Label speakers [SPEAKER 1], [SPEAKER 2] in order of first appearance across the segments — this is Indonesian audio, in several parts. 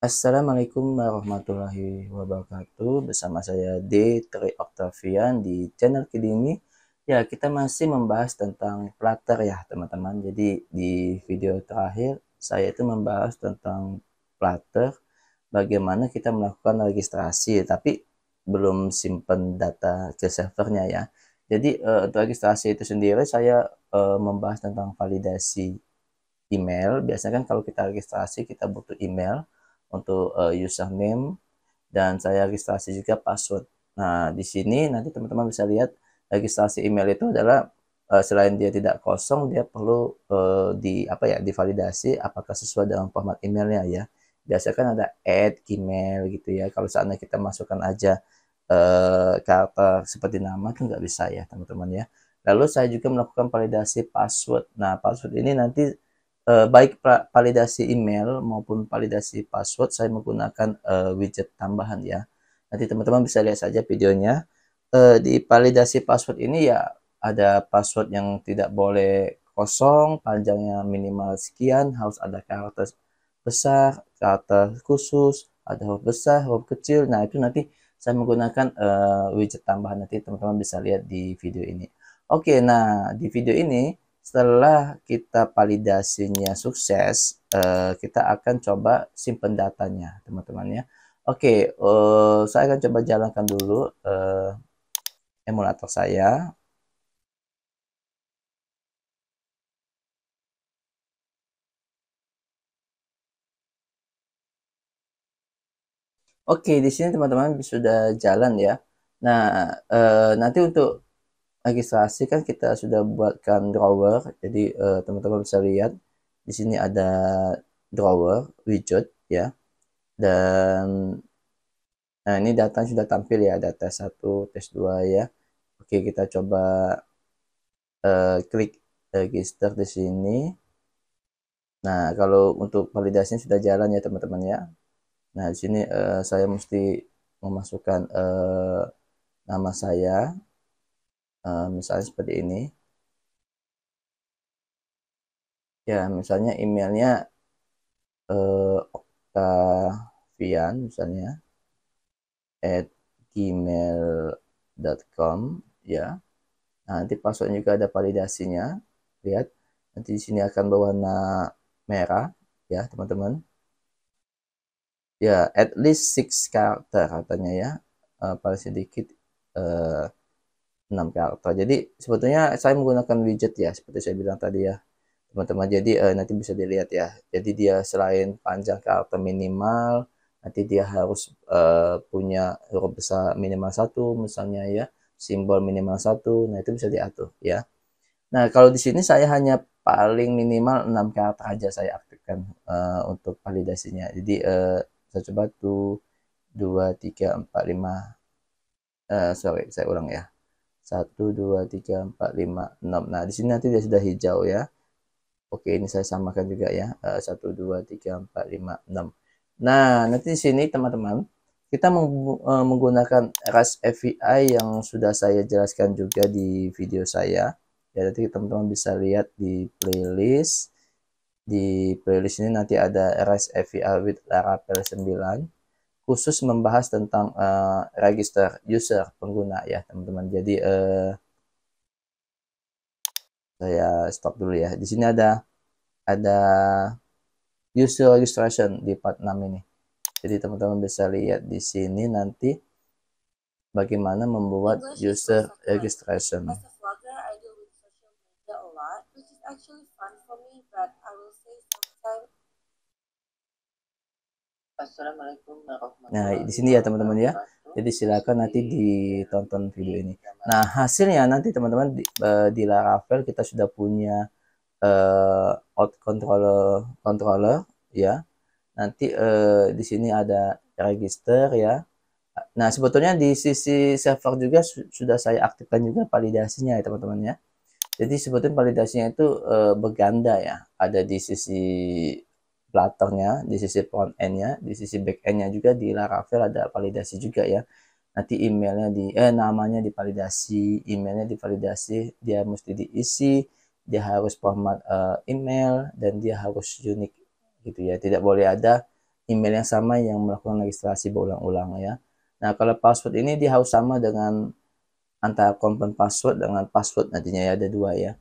[SPEAKER 1] Assalamualaikum warahmatullahi wabarakatuh. Bersama saya D. Octavian di channel Kidimi. Ya, kita masih membahas tentang Flutter ya, teman-teman. Jadi di video terakhir saya itu membahas tentang Flutter, bagaimana kita melakukan registrasi, tapi belum simpan data ke servernya ya. Jadi untuk registrasi itu sendiri saya membahas tentang validasi email. Biasanya kan kalau kita registrasi kita butuh email untuk username, dan saya registrasi juga password. Nah, di sini nanti teman-teman bisa lihat registrasi email itu adalah selain dia tidak kosong, dia perlu divalidasi apakah sesuai dengan format emailnya ya. Biasanya kan ada @gmail gitu ya. Kalau seandainya kita masukkan aja karakter seperti nama kan nggak bisa ya, teman-teman ya. Lalu saya juga melakukan validasi password. Nah, password ini nanti baik validasi email maupun validasi password saya menggunakan widget tambahan ya. Nanti teman-teman bisa lihat saja videonya. Di validasi password ini ya ada password yang tidak boleh kosong, panjangnya minimal sekian, harus ada karakter besar, karakter khusus, ada huruf besar, huruf kecil. Nah, itu nanti saya menggunakan widget tambahan, nanti teman-teman bisa lihat di video ini. Oke, nah di video ini setelah kita validasinya sukses, kita akan coba simpan datanya, teman-teman ya. Oke, saya akan coba jalankan dulu emulator saya. Oke, di sini teman-teman sudah jalan ya. Nah, nanti untuk registrasi kan kita sudah buatkan drawer. Jadi teman-teman bisa lihat di sini ada drawer widget ya. Dan nah, ini data sudah tampil ya, data 1, tes 2 ya. Oke, kita coba klik register di sini. Nah, kalau untuk validasinya sudah jalan ya, teman-teman ya. Nah, di sini saya mesti memasukkan nama saya, misalnya seperti ini. Ya, misalnya emailnya Octavian misalnya at gmail.com ya. Nah, nanti password juga ada validasinya. Lihat, nanti di sini akan berwarna merah ya, teman-teman. Ya, at least 6 karakter katanya ya. Paling sedikit uh, 6 karakter. Jadi sebetulnya saya menggunakan widget ya, seperti saya bilang tadi ya, teman-teman. Jadi nanti bisa dilihat ya. Jadi dia selain panjang karakter minimal, nanti dia harus punya huruf besar minimal satu misalnya ya, simbol minimal satu. Nah, itu bisa diatur ya. Nah, kalau di sini saya hanya paling minimal 6 karakter aja saya aktifkan untuk validasinya. Jadi saya coba tuh 2 3 4 5, sorry saya ulang ya. 1 2 3 4 5 6. Nah, di sini nanti dia sudah hijau ya. Oke, ini saya samakan juga ya. 1 2 3 4 5 6. Nah, nanti di sini teman-teman kita menggunakan REST API yang sudah saya jelaskan juga di video saya. Ya, nanti teman-teman bisa lihat di playlist. Di playlist ini nanti ada REST API with Laravel 9, khusus membahas tentang register user pengguna ya, teman-teman. Jadi saya stop dulu ya. Di sini ada user registration di part 6 ini. Jadi teman-teman bisa lihat di sini nanti bagaimana membuat user registration. Nah, di sini ya teman-teman ya. Jadi silakan nanti ditonton video ini. Nah, hasilnya nanti teman-teman di Laravel kita sudah punya out controller ya. Nanti di sini ada register ya. Nah, sebetulnya di sisi server juga sudah saya aktifkan juga validasinya ya, teman-teman ya. Jadi sebetulnya validasinya itu berganda ya. Ada di sisi Flutter-nya, di sisi front end-nya, di sisi back end-nya juga di Laravel ada validasi juga ya. Nanti emailnya namanya divalidasi, emailnya divalidasi, dia mesti diisi, dia harus format email, dan dia harus unik gitu ya. Tidak boleh ada email yang sama yang melakukan registrasi berulang-ulang ya. Nah, kalau password ini dia harus sama dengan antara confirm password dengan password nantinya ya, ada dua ya.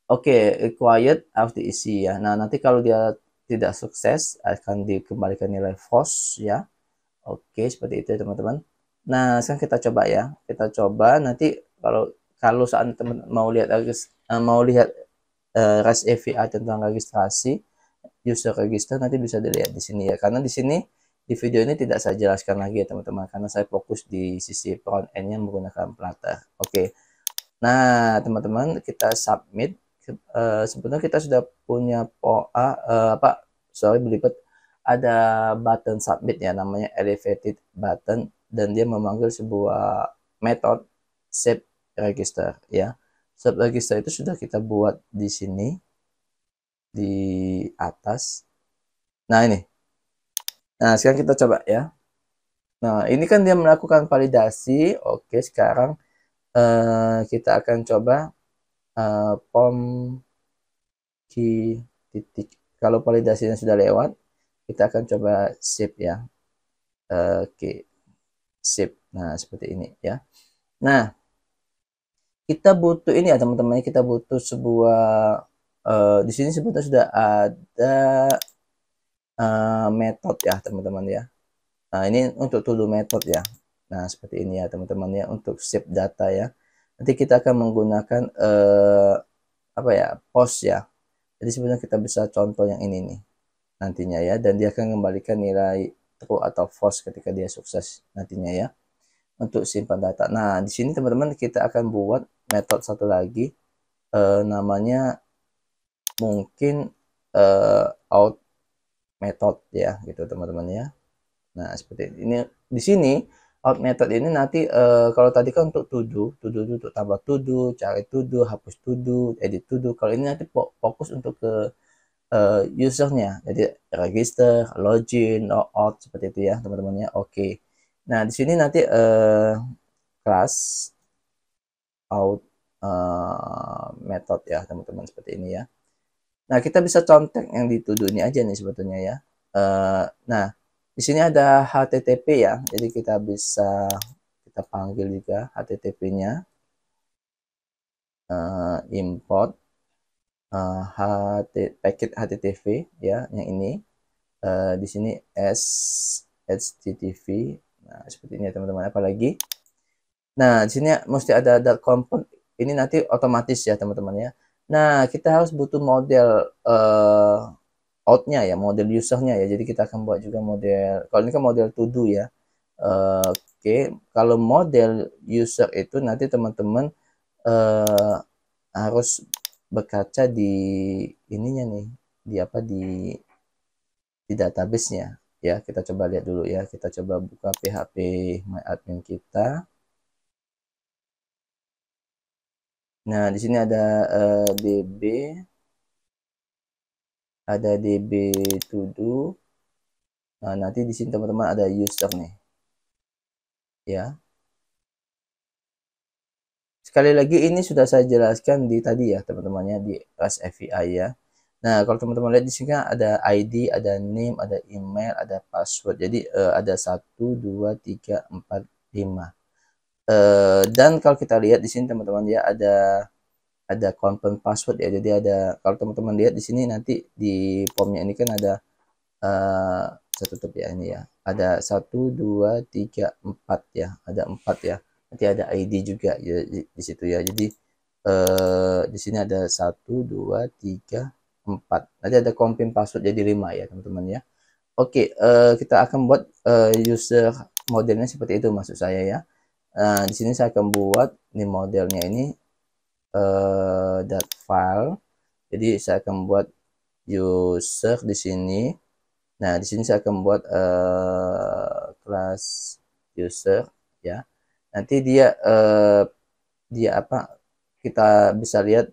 [SPEAKER 1] Oke, required harus diisi ya. Nah, nanti kalau dia tidak sukses akan dikembalikan nilai false ya. Oke, seperti itu ya teman-teman. Nah, sekarang kita coba ya. Kita coba nanti kalau kalau saat teman mau lihat REST API tentang registrasi user register nanti bisa dilihat di sini ya. Karena di sini di video ini tidak saya jelaskan lagi ya teman-teman karena saya fokus di sisi front end-nya menggunakan Flutter. Oke. Nah, teman-teman kita submit. Sebenarnya kita sudah punya belibet ada button submit ya, namanya elevated button, dan dia memanggil sebuah metode save register ya. Save register itu sudah kita buat di sini di atas. Nah, ini. Nah, sekarang kita coba ya. Nah, ini kan dia melakukan validasi. Oke, sekarang kita akan coba pom key titik. Kalau validasinya sudah lewat, kita akan coba save ya. Oke, save. Nah, seperti ini ya. Nah, kita butuh ini ya teman-teman. Kita butuh sebuah di sini sebetulnya sudah ada metode ya teman-teman ya. Nah, ini untuk to do method ya. Nah, seperti ini ya teman-teman ya untuk save data ya. Nanti kita akan menggunakan apa ya, post ya. Jadi sebenarnya kita bisa contoh yang ini nih nantinya ya, dan dia akan kembalikan nilai true atau false ketika dia sukses nantinya ya untuk simpan data. Nah, di sini teman-teman kita akan buat metode satu lagi namanya mungkin out method ya gitu teman-teman ya. Nah, seperti ini. Di sini out method ini nanti kalau tadi kan untuk to do untuk tambah to do, cari to do, hapus to do, edit to do. Kalau ini nanti fokus untuk ke usernya, jadi register, login, logout seperti itu ya teman-teman ya. Oke. Nah, di sini nanti class out method ya teman-teman seperti ini ya. Nah, kita bisa contek yang dituduh ini aja nih sebetulnya ya. Nah, di sini ada HTTP ya, jadi kita bisa kita panggil juga HTTP-nya, import paket HTTP ya, yang ini di sini HTTP. Nah, seperti ini ya teman-teman. Apalagi, nah di sini mesti ada component ini nanti otomatis ya teman-teman ya. Nah, kita harus butuh model outnya ya, model usernya ya. Jadi kita akan buat juga model, kalau ini kan model to do ya. Oke, kalau model user itu nanti teman-teman harus berkaca di ininya nih, di apa di database-nya ya. Kita coba lihat dulu ya. Kita coba buka PHP MyAdmin kita. Nah, di sini ada DB, ada DB to do. Nah, nanti di sini teman-teman ada user nih. Ya. Sekali lagi ini sudah saya jelaskan di tadi ya, teman-temannya di REST API ya. Nah, kalau teman-teman lihat di sini kan ada ID, ada name, ada email, ada password. Jadi ada 1 2 3 4 5. Dan kalau kita lihat di sini teman-teman ya ada confirm password ya. Jadi ada, kalau teman-teman lihat di sini nanti di formnya ini kan ada saya tutup ya ini ya. Ada 1 2 3 4 ya. Ada 4 ya. Nanti ada ID juga ya di situ ya. Jadi di sini ada 1 2 3 4. Nanti ada confirm password jadi 5 ya, teman-teman ya. Oke, kita akan buat user modelnya seperti itu maksud saya ya. Nah, di sini saya akan buat ini modelnya ini file. Jadi saya akan buat user di sini. Nah, di sini saya akan buat kelas user ya. Nanti dia apa? Kita bisa lihat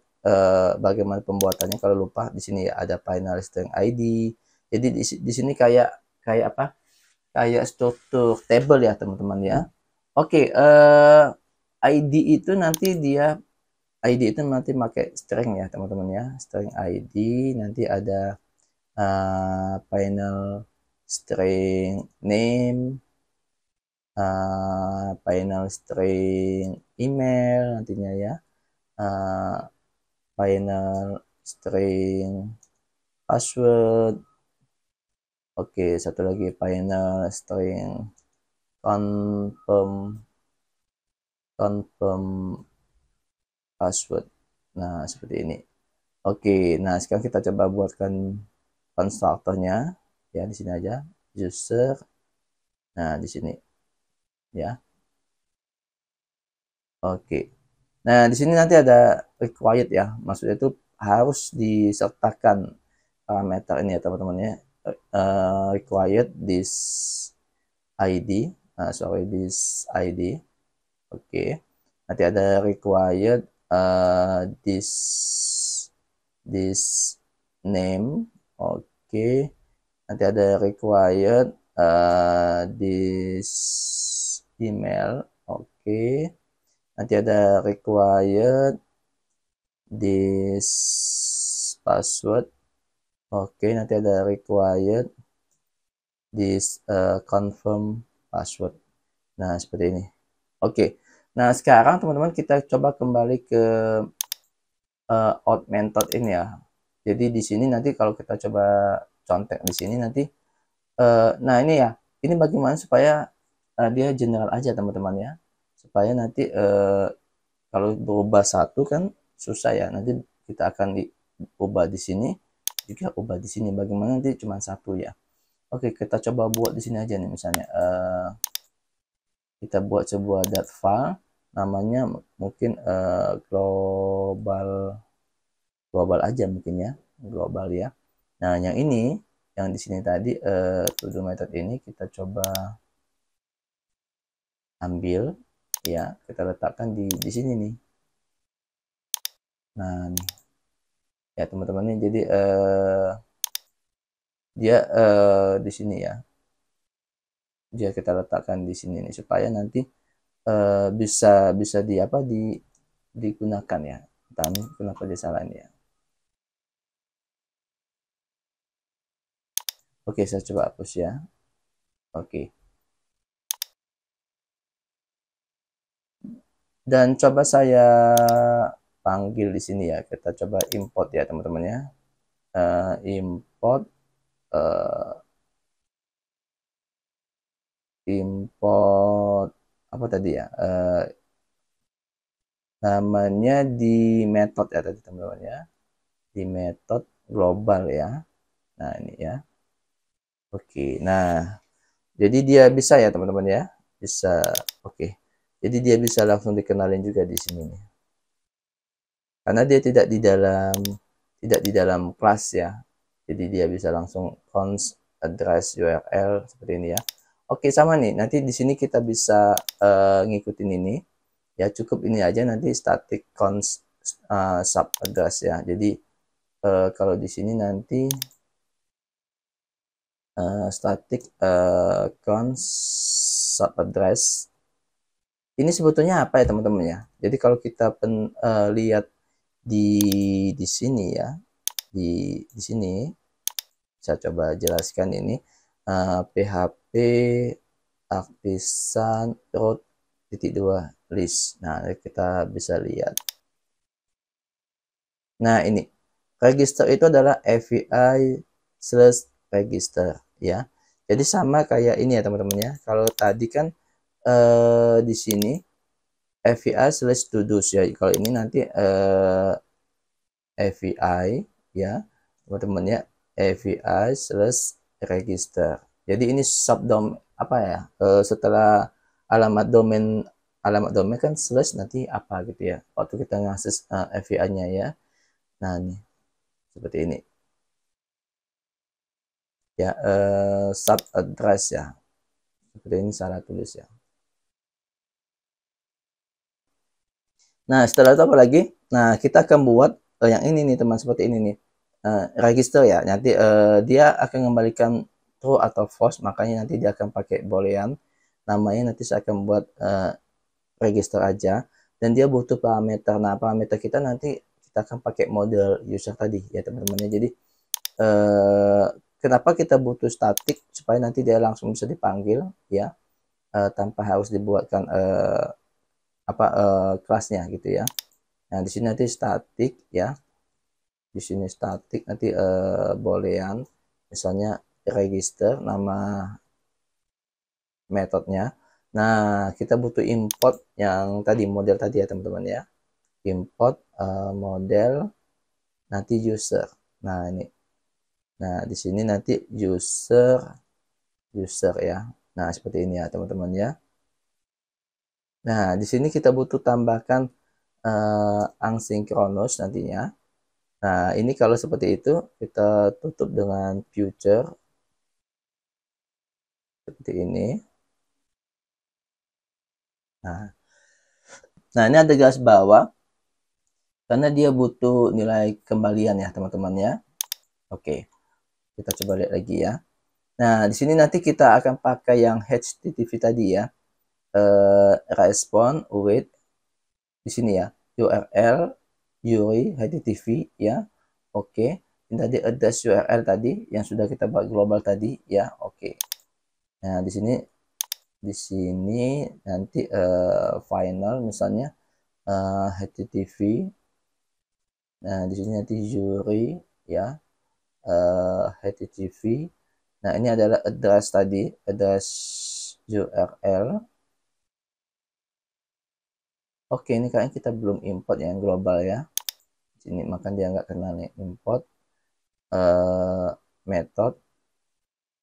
[SPEAKER 1] bagaimana pembuatannya. Kalau lupa di sini ada final string ID. Jadi di sini kayak apa? Kayak struktur table ya, teman-teman ya. Oke, ID itu nanti pakai string ya, teman-teman ya. String ID nanti ada final string name, final string email nantinya ya, final string password. Oke, satu lagi final string confirm password. Nah, seperti ini. Oke, nah sekarang kita coba buatkan konstruktornya ya, di sini aja user. Nah, di sini ya. Oke. Nah, di sini nanti ada required ya. Maksudnya itu harus disertakan parameter ini ya, teman-teman ya. Required this ID. Sorry, this ID. Oke. Nanti ada required this name. Oke. Nanti ada required this email. Oke. Nanti ada required this password. Oke, nanti ada required this confirm password. Nah, seperti ini. Oke. Nah, sekarang teman-teman kita coba kembali ke out method ini ya. Jadi di sini nanti kalau kita coba contek di sini nanti nah ini ya. Ini bagaimana supaya dia general aja teman-teman ya. Supaya nanti kalau berubah satu kan susah ya. Nanti kita akan diubah di sini, juga ubah di sini. Bagaimana nanti cuma satu ya. Oke, kita coba buat di sini aja nih misalnya. Kita buat sebuah file namanya mungkin global aja mungkin ya, global ya. Nah, yang ini yang di sini tadi to do method ini kita coba ambil ya, kita letakkan di sini nih. Nah, nih. Ya, teman-teman ini jadi dia di sini ya. Dia kita letakkan di sini nih supaya nanti bisa di apa digunakan ya. Tapi kenapa dia salah ini ya. Oke, saya coba hapus ya. Oke. Dan coba saya panggil di sini ya. Kita coba import ya, teman-teman ya. Import apa tadi ya? Namanya di method ya tadi, teman-teman ya. Di method global ya. Nah, ini ya. Oke. Nah, jadi dia bisa ya, teman-teman ya. Bisa. Oke. Jadi dia bisa langsung dikenalin juga di sini nih. Karena dia tidak di dalam kelas ya. Jadi dia bisa langsung const address URL seperti ini ya. Oke, sama nih. Nanti di sini kita bisa ngikutin ini. Ya, cukup ini aja nanti static const sub address ya. Jadi kalau di sini nanti static const sub address ini sebetulnya apa ya, teman-teman ya. Jadi kalau kita lihat di sini ya, di sini saya coba jelaskan ini php artisan root .2 list. Nah, kita bisa lihat. Nah, ini register itu adalah AVI/register ya. Jadi sama kayak ini ya, teman-teman ya. Kalau tadi kan di sini AVI/to-dos ya. Kalau ini nanti AVI ya, teman-teman ya. AVI/register. Jadi ini subdomain apa ya? Setelah alamat domain kan slash nanti apa gitu ya. Waktu kita ngakses AVI-nya ya. Nah, ini seperti ini. Ya, sub address ya. Seperti ini salah tulis ya. Nah, setelah itu apa lagi? Nah, kita akan buat yang ini nih, teman, seperti ini nih. Register ya. Nanti dia akan mengembalikan true atau false, makanya nanti dia akan pakai boolean. Namanya nanti saya akan buat register aja, dan dia butuh parameter. Nah, parameter kita nanti kita akan pakai model user tadi ya, teman-teman. Jadi kenapa kita butuh statik supaya nanti dia langsung bisa dipanggil ya, tanpa harus dibuatkan kelasnya gitu ya. Nah di sini nanti statik ya, di sini statik nanti boolean, misalnya register nama metodenya. Nah kita butuh import yang tadi, model tadi ya teman-teman ya, import model nanti user. Nah ini, nah di sini nanti user ya. Nah seperti ini ya teman-teman ya. Nah di sini kita butuh tambahkan asynchronous nantinya. Nah ini kalau seperti itu kita tutup dengan future seperti ini. Nah ini ada garis bawah karena dia butuh nilai kembalian ya teman-teman ya. Oke, kita coba lihat lagi ya. Nah di sini nanti kita akan pakai yang HTTP tadi ya, respond with di sini ya, URL URI HTTP ya. Oke, ini tadi address URL tadi yang sudah kita buat global tadi ya. Oke, nah di sini nanti final misalnya HTTP. Nah di sini nanti URI ya, HTTP. Nah ini adalah address tadi, address URL. Oke, ini kayaknya kita belum import yang global ya. Sini maka dia nggak kenal nih, import method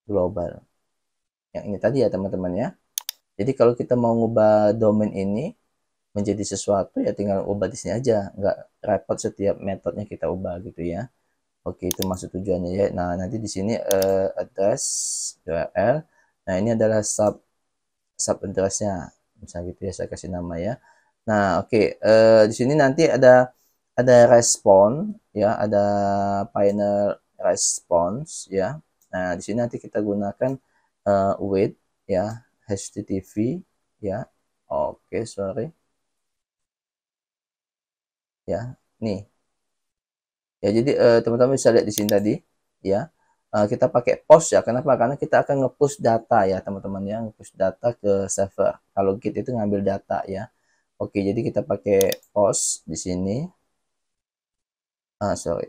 [SPEAKER 1] global. Yang ini tadi ya teman-teman ya. Jadi kalau kita mau ngubah domain ini menjadi sesuatu ya tinggal ubah di sini aja, nggak repot setiap metodenya kita ubah gitu ya. Oke, itu maksud tujuannya ya. Nah nanti di sini address URL. Nah ini adalah sub addressnya, misalnya gitu ya, saya kasih nama ya. Nah oke, di sini nanti ada respon ya, ada final response ya. Nah di sini nanti kita gunakan with ya, HTTP ya. Oke, sorry ya, nih ya. Jadi teman-teman bisa lihat di sini tadi ya, kita pakai post ya. Kenapa? Karena kita akan nge-push data ya teman-teman ya, nge-push data ke server. Kalau Git itu ngambil data ya. Oke, jadi kita pakai post di sini. Sorry.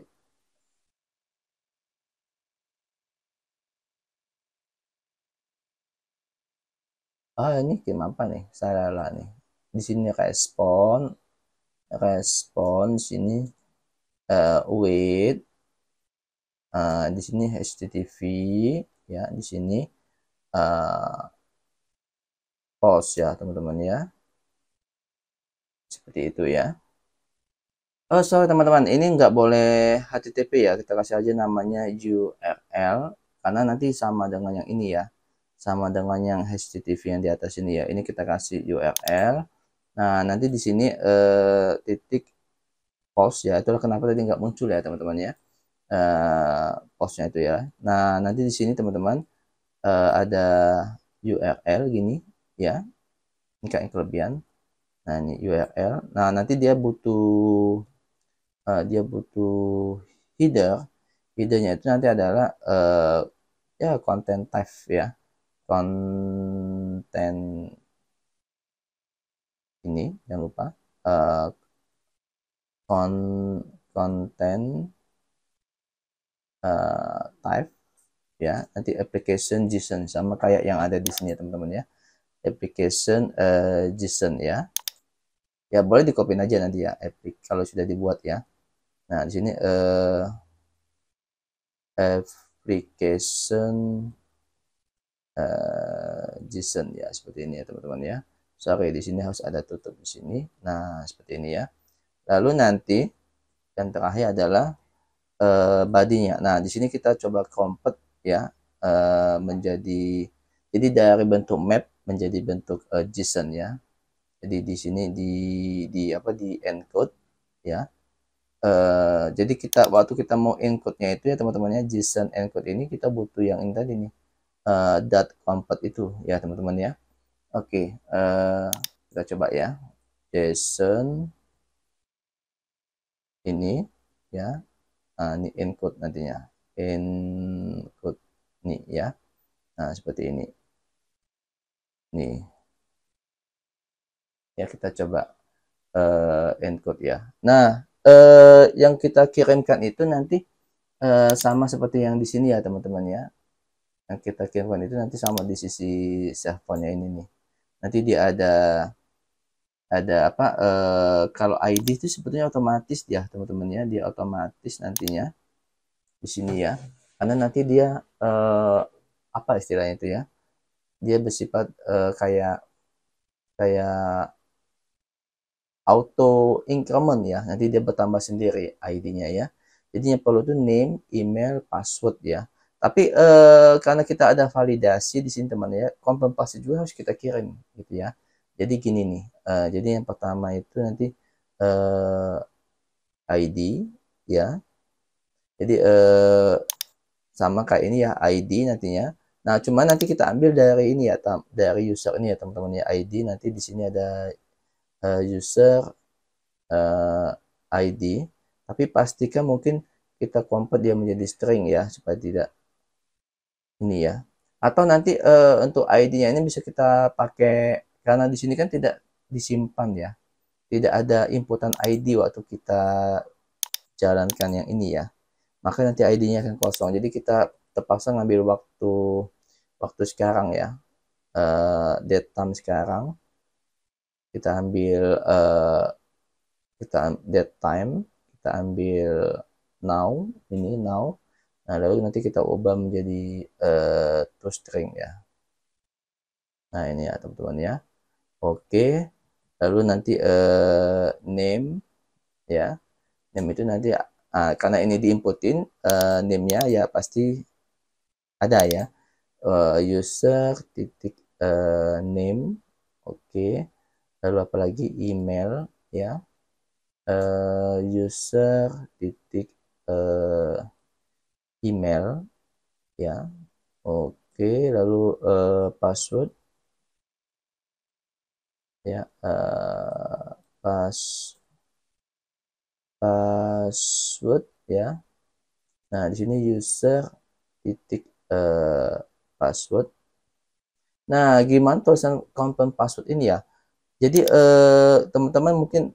[SPEAKER 1] Ini game apa nih? Salah nih. Di sini respon sini with di sini HTTP ya, di sini uh, post ya teman-teman ya, seperti itu ya. Oh sorry teman-teman, ini nggak boleh HTTP ya, kita kasih aja namanya URL karena nanti sama dengan yang ini ya, sama dengan yang HTTP yang di atas ini ya. Ini kita kasih URL. Nah nanti di sini titik post ya, itulah kenapa tadi nggak muncul ya teman-teman ya, postnya itu ya. Nah nanti di sini teman-teman ada URL gini ya, ini kayak kelebihan. Nah ini URL. Nah nanti dia butuh header. Headernya itu nanti adalah ya content type ya, konten ini jangan lupa uh, kon konten type ya, nanti application JSON sama kayak yang ada di sini ya teman-teman ya, application JSON ya. Ya boleh dikopiin aja nanti ya, kalau sudah dibuat ya. Nah di sini application JSON ya, seperti ini ya teman-teman ya. Sorry, di sini harus ada tutup di sini. Nah seperti ini ya. Lalu nanti yang terakhir adalah body-nya. Nah di sini kita coba convert ya, menjadi, jadi dari bentuk map menjadi bentuk JSON ya. Jadi di sini di encode ya. Jadi waktu kita mau encode-nya itu ya teman-teman ya, JSON encode ini kita butuh yang ini tadi nih, dot convert itu ya teman-teman ya. Oke, kita coba ya, JSON ini ya. Ini encode nantinya encode nih ya. Nah, seperti ini. Nih. Ya, kita coba encode ya. Nah, yang kita kirimkan itu nanti sama seperti yang di sini ya, teman-teman ya. Yang kita kirimkan itu nanti sama di sisi servernya ini nih. Nanti dia ada apa kalau ID itu sebetulnya otomatis ya, teman-teman ya. Dia otomatis nantinya di sini ya. Karena nanti dia apa istilahnya itu ya? Dia bersifat kayak kayak auto increment ya. Nanti dia bertambah sendiri ID-nya ya. Jadi yang perlu itu name, email, password ya. Tapi karena kita ada validasi di sini teman ya, kompensasi juga harus kita kirim gitu ya. Jadi gini nih. Jadi yang pertama itu nanti ID ya. Jadi sama kayak ini ya, ID nantinya. Nah, cuma nanti kita ambil dari ini ya, dari user ini ya teman-teman ya, ID. Nanti di sini ada user ID, tapi pastikan mungkin kita convert dia menjadi string ya, supaya tidak ini ya. Atau nanti untuk ID-nya ini bisa kita pakai, karena di sini kan tidak disimpan ya, tidak ada inputan ID waktu kita jalankan yang ini ya, maka nanti ID-nya akan kosong. Jadi kita terpaksa ngambil waktu sekarang ya, date time sekarang, kita ambil date time, kita ambil now, ini now. Nah, lalu nanti kita ubah menjadi toString ya. Nah, ini ya teman-teman ya. Oke. Lalu nanti name ya. Name itu nanti karena ini diinputin name-nya ya pasti ada ya. User titik name. Oke. Lalu apalagi email ya. User titik email ya. Oke, lalu password ya, password ya. Nah, di sini user titik password. Nah, gimana tulisan content password ini ya? Jadi teman-teman mungkin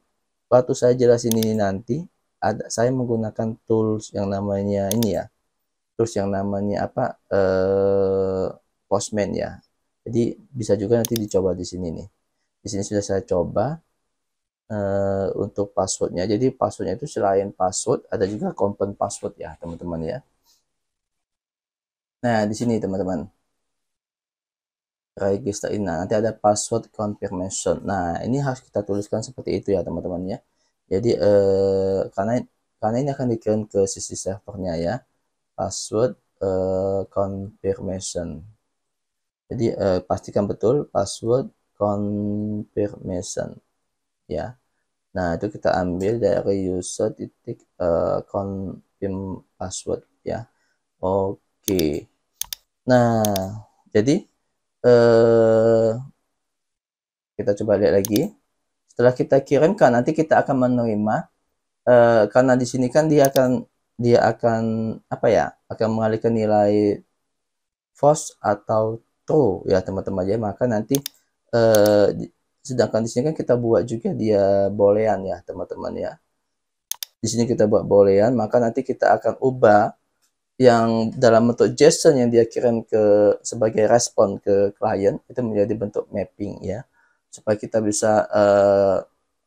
[SPEAKER 1] waktu saya jelasin ini nanti saya menggunakan tools yang namanya ini ya. Terus yang namanya apa Postman ya. Jadi bisa juga nanti dicoba di sini nih. Di sini sudah saya coba untuk passwordnya. Jadi passwordnya itu selain password ada juga compound password ya teman-teman ya. Nah di sini teman-teman register ini. Nah, nanti ada password confirmation. Nah ini harus kita tuliskan seperti itu ya teman-teman ya. Jadi karena ini akan dikirim ke sisi servernya ya. Password confirmation. Jadi pastikan betul password confirmation ya. Nah itu kita ambil dari user titik confirm password ya. Oke. Nah jadi kita coba lihat lagi. Setelah kita kirimkan nanti kita akan menerima karena di sini kan dia akan apa ya, akan mengalihkan nilai false atau true ya teman-teman ya. Maka nanti sedangkan di sini kan kita buat juga dia boolean ya teman-teman ya. Di sini kita buat boolean, maka nanti kita akan ubah yang dalam bentuk JSON yang dia kirim sebagai respon ke klien itu menjadi bentuk mapping ya, supaya kita bisa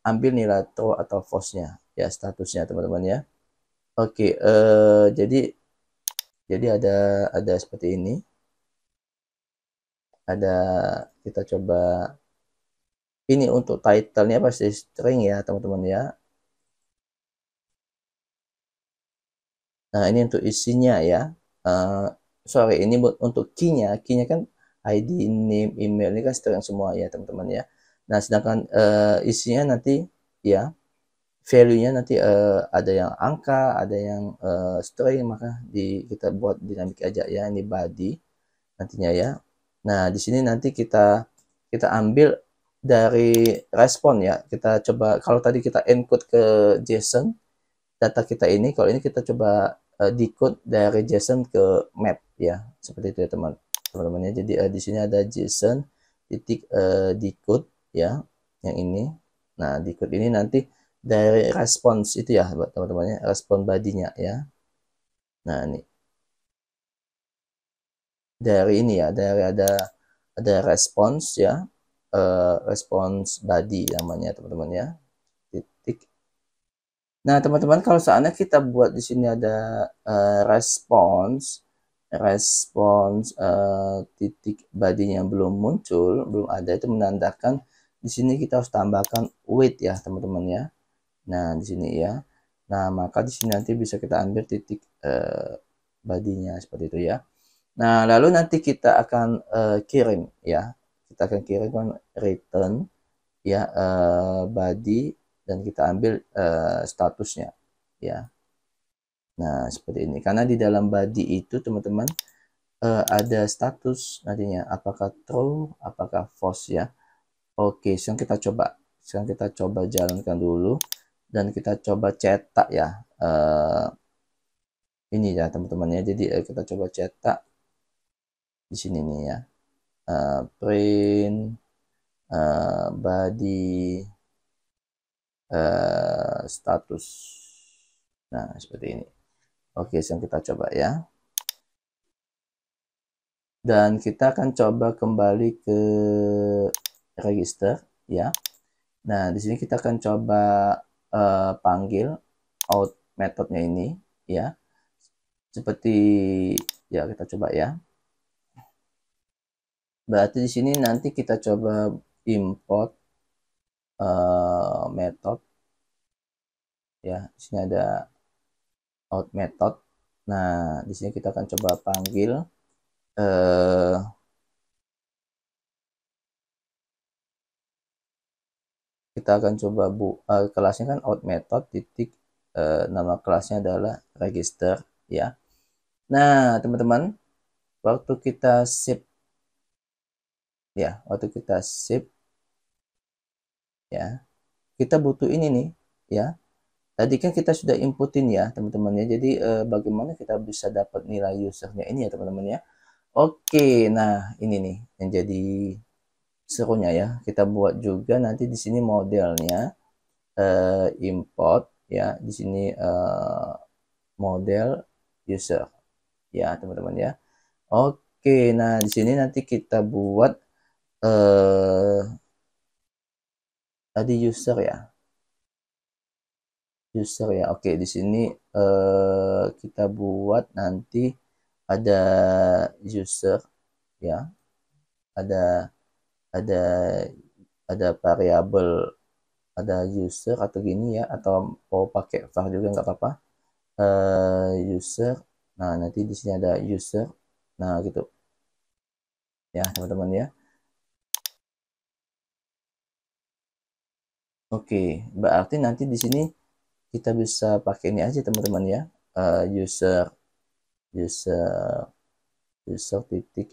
[SPEAKER 1] ambil nilai true atau false-nya ya, statusnya teman-teman ya. Oke, jadi ada seperti ini. Ada, kita coba ini untuk title-nya pasti string ya teman-teman ya. Nah ini untuk isinya ya. Sorry, ini untuk key-nya kan ID, name, email ini kan string semua ya teman-teman ya. Nah sedangkan isinya nanti ya, value-nya nanti ada yang angka, ada yang string, maka kita buat dinamik aja ya. Ini body nantinya ya. Nah di sini nanti kita ambil dari respon ya. Kita coba, kalau tadi kita encode ke JSON data kita ini, kalau ini kita coba decode dari JSON ke map ya, seperti itu ya teman-teman ya. Jadi di sini ada JSON titik decode ya, yang ini. Nah, decode ini nanti dari response itu ya buat teman-teman ya, respon badinya ya. Nah, ini dari ini ya, dari ada respons ya, respons body namanya teman-teman ya, titik. Nah, teman-teman, kalau seandainya kita buat di sini ada respons titik badinya belum muncul, belum ada, itu menandakan di sini kita harus tambahkan wait ya teman-teman ya. Nah, di sini ya. Nah, maka di sini nanti bisa kita ambil titik badinya seperti itu ya. Nah, lalu nanti kita akan kirim ya. Kita akan kirimkan return ya, body, dan kita ambil statusnya ya. Nah, seperti ini. Karena di dalam body itu teman-teman ada status nantinya, apakah true, apakah false ya. Oke, sekarang kita coba. Sekarang kita coba jalankan dulu dan kita coba cetak ya. Ini ya teman-teman ya. Jadi kita coba cetak di sini nih ya. Print body status. Nah, seperti ini. Oke, sekarang kita coba ya. Dan kita akan coba kembali ke register ya. Nah, di sini kita akan coba panggil out metodenya ini ya. Seperti ya, kita coba ya. Berarti di sini nanti kita coba import method ya. Di sini ada out method. Nah, di sini kita akan coba panggil kita akan coba kelasnya kan out method titik nama kelasnya adalah register ya. Nah, teman-teman, waktu kita save ya, waktu kita save ya, kita butuh ini nih ya. Tadi kan kita sudah inputin ya teman-teman ya. Jadi bagaimana kita bisa dapat nilai usernya ini ya teman-teman ya. Oke, nah ini nih yang jadi serunya ya. Kita buat juga nanti di sini modelnya import ya. Di sini model user ya teman-teman ya. Oke, nah di sini nanti kita buat tadi user ya. User ya. Oke, di sini kita buat nanti ada user ya. Ada ada ada variabel, ada user atau gini ya, atau mau pakai var juga nggak apa-apa. User. Nah, nanti di sini ada user. Nah, gitu. Ya, teman-teman ya. Oke, berarti nanti di sini kita bisa pakai ini aja teman-teman ya. User user user titik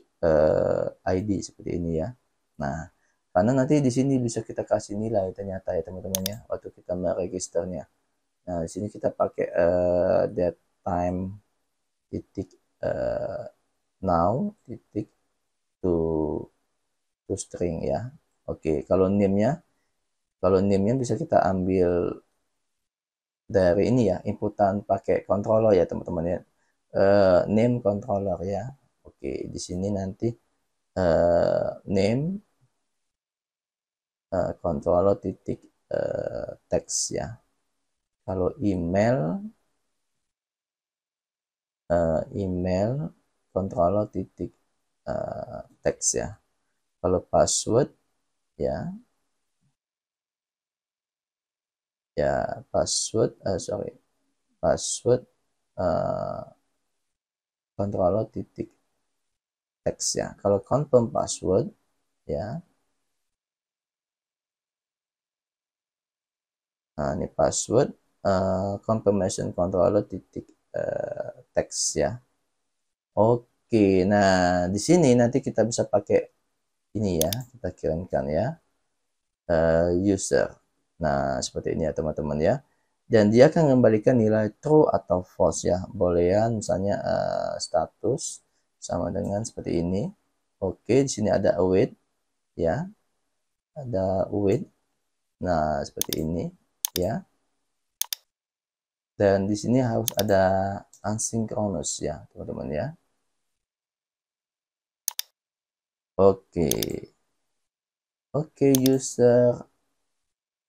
[SPEAKER 1] ID seperti ini ya. Nah, karena nanti di sini bisa kita kasih nilai ternyata ya teman-teman ya, waktu kita meregisternya. Nah, di sini kita pakai date time titik now titik to string ya. Oke, kalau name-nya bisa kita ambil dari ini ya, inputan pakai controller ya teman-teman ya. Name controller ya. Oke, di sini nanti name controller titik teks ya. Kalau email email controller titik teks ya. Kalau password ya password password controller titik teks ya. Kalau confirm password ya. Nah, ini password confirmation controller titik teks ya. Oke, nah di sini nanti kita bisa pakai ini ya, kita kirimkan ya user. Nah, seperti ini ya teman-teman ya. dan dia akan mengembalikan nilai true atau false ya. Boleh ya, misalnya status sama dengan seperti ini. Oke, di sini ada await ya, ada await. Nah, seperti ini ya. Dan di sini harus ada asynchronous ya, teman-teman ya. Oke. Oke, user.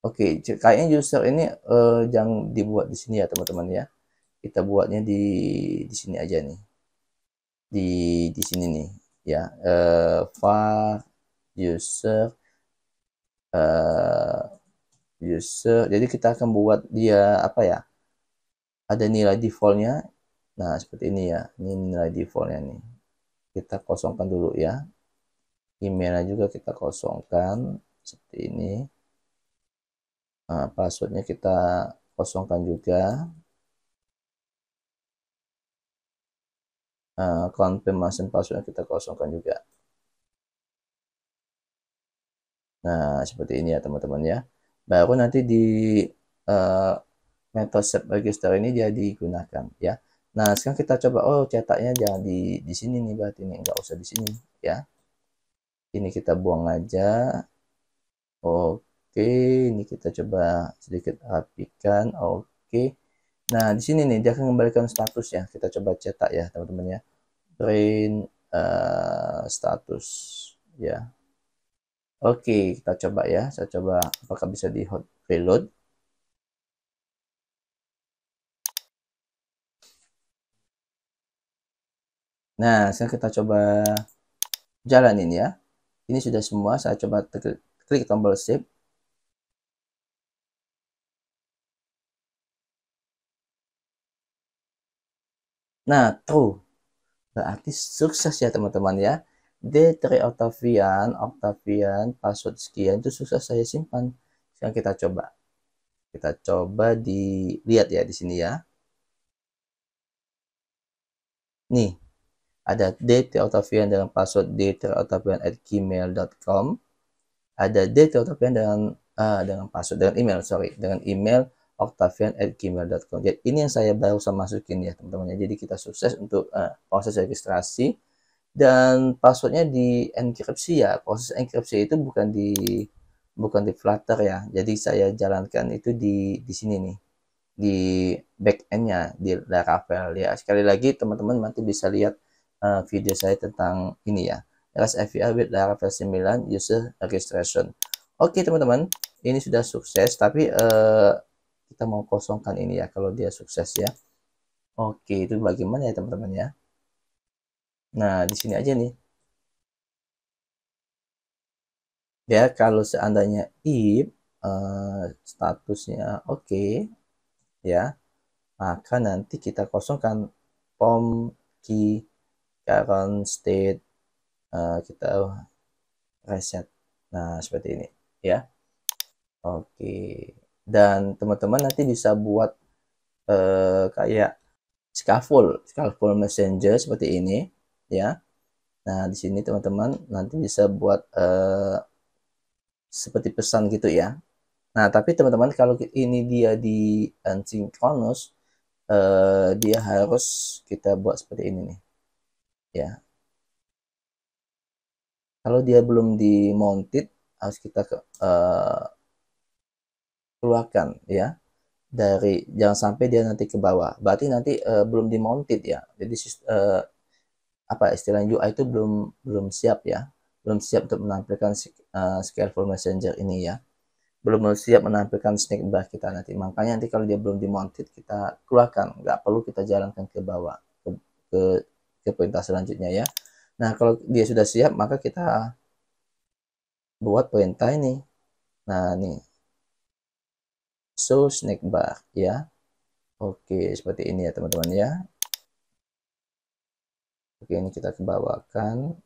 [SPEAKER 1] Oke, kayaknya user ini jangan dibuat di sini ya, teman-teman ya. Kita buatnya di sini aja nih. Di sini nih ya. Var user eh, user. Jadi kita akan buat dia apa ya? Ada nilai defaultnya. Nah, seperti ini ya. Ini nilai defaultnya nih. Kita kosongkan dulu ya. Emailnya juga kita kosongkan seperti ini. Nah, passwordnya kita kosongkan juga. Confirmation passwordnya kita kosongkan juga. Nah, seperti ini ya teman-teman ya. Baru nanti di uh, metode set register ini dia digunakan ya. Nah, sekarang kita coba, oh cetaknya jangan di sini nih, berarti ini nggak usah di sini ya. Ini kita buang aja. Oke, ini kita coba sedikit rapikan. Oke. Nah, di sini nih dia akan mengembalikan status ya. Kita coba cetak ya, teman-teman ya. Print status ya. Oke, kita coba ya. Saya coba apakah bisa di hot reload. Nah, sekarang kita coba jalanin ya. Ini sudah semua. Saya coba klik tombol save. Nah, true. Berarti sukses ya teman-teman ya. D3 Octavian, password sekian itu sukses saya simpan. Sekarang kita coba. Kita coba dilihat ya di sini ya. Nih, ada D3 Octavian dengan password d3octavian@gmail.com. Ada D3 Octavian dengan password dengan email, sorry, dengan email octavian@gmail.com. Jadi ini yang saya baru sama masukin ya teman-teman. Jadi kita sukses untuk proses registrasi. Dan passwordnya di enkripsi ya. Proses enkripsi itu bukan di Flutter ya. Jadi saya jalankan itu di sini nih, di backendnya di Laravel ya. Sekali lagi teman-teman nanti bisa lihat video saya tentang ini ya, REST API with Laravel 9 user registration. Oke teman-teman, ini sudah sukses, tapi kita mau kosongkan ini ya kalau dia sukses ya. Oke, itu bagaimana ya teman-teman ya. Nah, di sini aja nih. Ya, kalau seandainya if statusnya oke ya, maka nanti kita kosongkan pom key current state, kita reset. Nah, seperti ini ya. Oke. Dan teman-teman nanti bisa buat kayak scaffold messenger seperti ini ya. Nah, di sini teman-teman nanti bisa buat seperti pesan gitu ya. Nah, tapi teman-teman kalau ini dia di asynchronous, dia harus kita buat seperti ini nih. Ya. Kalau dia belum di mounted, harus kita keluarkan ya. Dari jangan sampai dia nanti ke bawah. Berarti nanti belum di mounted ya. Jadi apa istilahnya UI itu belum belum siap ya. Belum siap untuk menampilkan Scaleful Messenger ini ya. Belum siap menampilkan snack bar kita nanti. Makanya nanti kalau dia belum dimounted kita keluarkan, nggak perlu kita jalankan ke bawah ke, ke perintah selanjutnya ya. Nah kalau dia sudah siap maka kita buat perintah ini. Nah nih show snack bar ya. Oke seperti ini ya teman-teman ya. Oke ini kita kebawakan.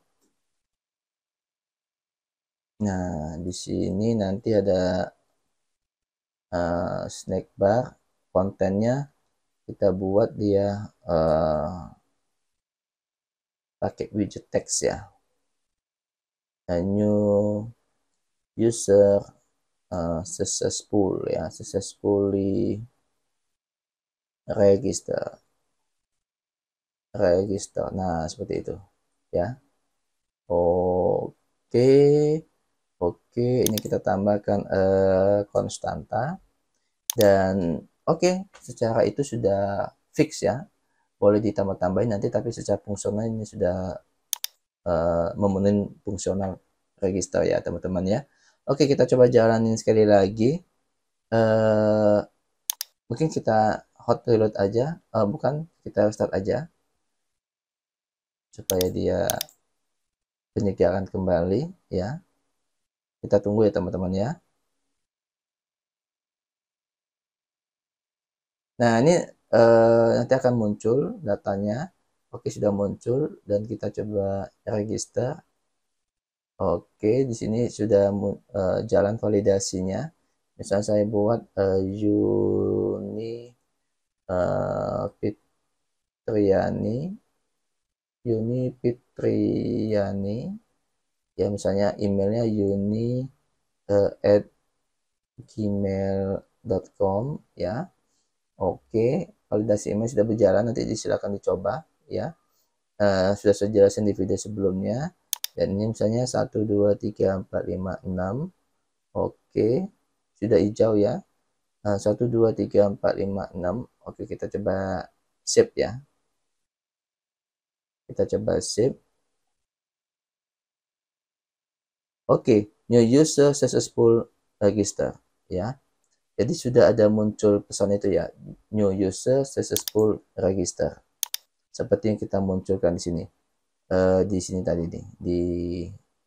[SPEAKER 1] Nah di sini nanti ada snack bar, kontennya kita buat dia pakai widget text ya. New user successfully register, register. Nah, seperti itu ya. Oke, oke, ini kita tambahkan konstanta dan oke, secara itu sudah fix ya. Boleh ditambah-tambahin nanti, tapi secara fungsional ini sudah memenuhi fungsional register ya teman-teman ya. Oke, kita coba jalanin sekali lagi. Mungkin kita hot reload aja, bukan, kita start aja supaya dia penyediaan kembali ya. Kita tunggu ya teman-teman ya. Nah, ini nanti akan muncul datanya. Oke, sudah muncul dan kita coba register. Oke, di sini sudah jalan validasinya. Misalnya saya buat Yuni Fitriani, Yuni Fitriani, ya misalnya emailnya yuni at gmail.com ya. Oke, validasi email sudah berjalan, nanti silakan dicoba ya. Sudah saya jelasin di video sebelumnya. Dan ini misalnya 1, 2, 3, 4, 5, 6. Oke, sudah hijau ya. 1, 2, 3, 4, 5, 6. Oke, kita coba save ya. Kita coba save. Oke, new user successful register ya. Jadi sudah ada muncul pesan itu ya, new user successful register. Seperti yang kita munculkan di sini. Di sini tadi nih,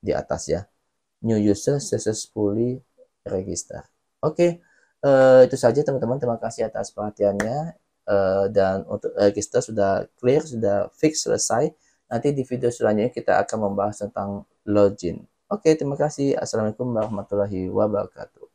[SPEAKER 1] di atas ya. New user successfully register. Oke, itu saja teman-teman. Terima kasih atas perhatiannya. Dan untuk register sudah clear, sudah fix, selesai. Nanti di video selanjutnya kita akan membahas tentang login. Oke, terima kasih. Assalamualaikum warahmatullahi wabarakatuh.